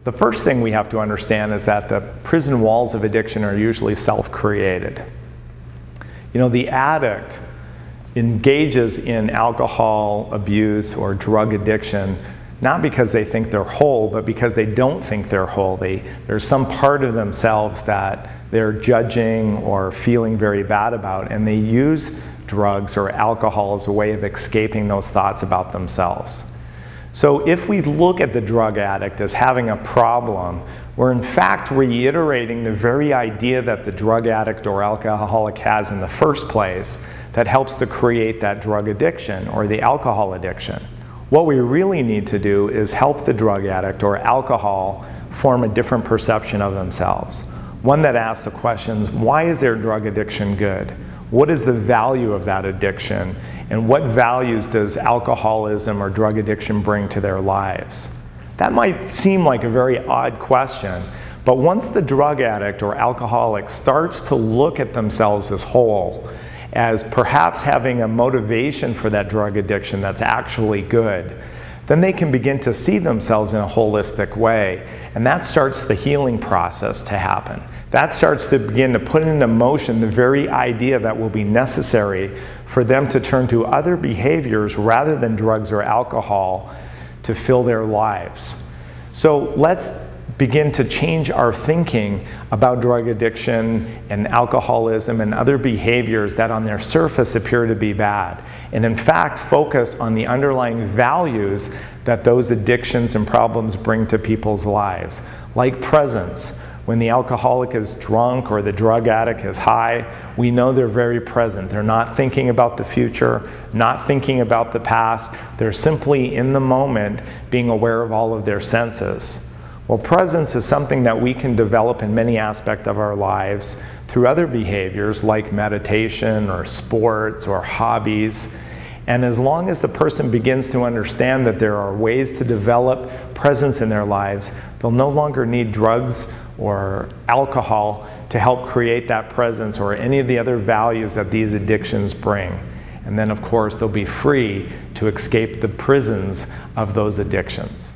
The first thing we have to understand is that the prison walls of addiction are usually self-created. You know, the addict engages in alcohol abuse or drug addiction not because they think they're whole, but because they don't think they're whole. There's some part of themselves that they're judging or feeling very bad about, and they use drugs or alcohol as a way of escaping those thoughts about themselves. So if we look at the drug addict as having a problem, we're in fact reiterating the very idea that the drug addict or alcoholic has in the first place that helps to create that drug addiction or the alcohol addiction. What we really need to do is help the drug addict or alcohol form a different perception of themselves. One that asks the question, why is their drug addiction good? What is the value of that addiction? And what values does alcoholism or drug addiction bring to their lives? That might seem like a very odd question, but once the drug addict or alcoholic starts to look at themselves as whole, as perhaps having a motivation for that drug addiction that's actually good, then they can begin to see themselves in a holistic way, and that starts the healing process to happen. That starts to begin to put into motion the very idea that will be necessary for them to turn to other behaviors rather than drugs or alcohol to fill their lives. So let's begin to change our thinking about drug addiction and alcoholism and other behaviors that on their surface appear to be bad, and in fact focus on the underlying values that those addictions and problems bring to people's lives, like presence. When the alcoholic is drunk or the drug addict is high, we know they're very present. They're not thinking about the future, not thinking about the past. They're simply in the moment, being aware of all of their senses. Well, presence is something that we can develop in many aspects of our lives through other behaviors like meditation or sports or hobbies. And as long as the person begins to understand that there are ways to develop presence in their lives, they'll no longer need drugs or alcohol to help create that presence or any of the other values that these addictions bring. And then, of course, they'll be free to escape the prisons of those addictions.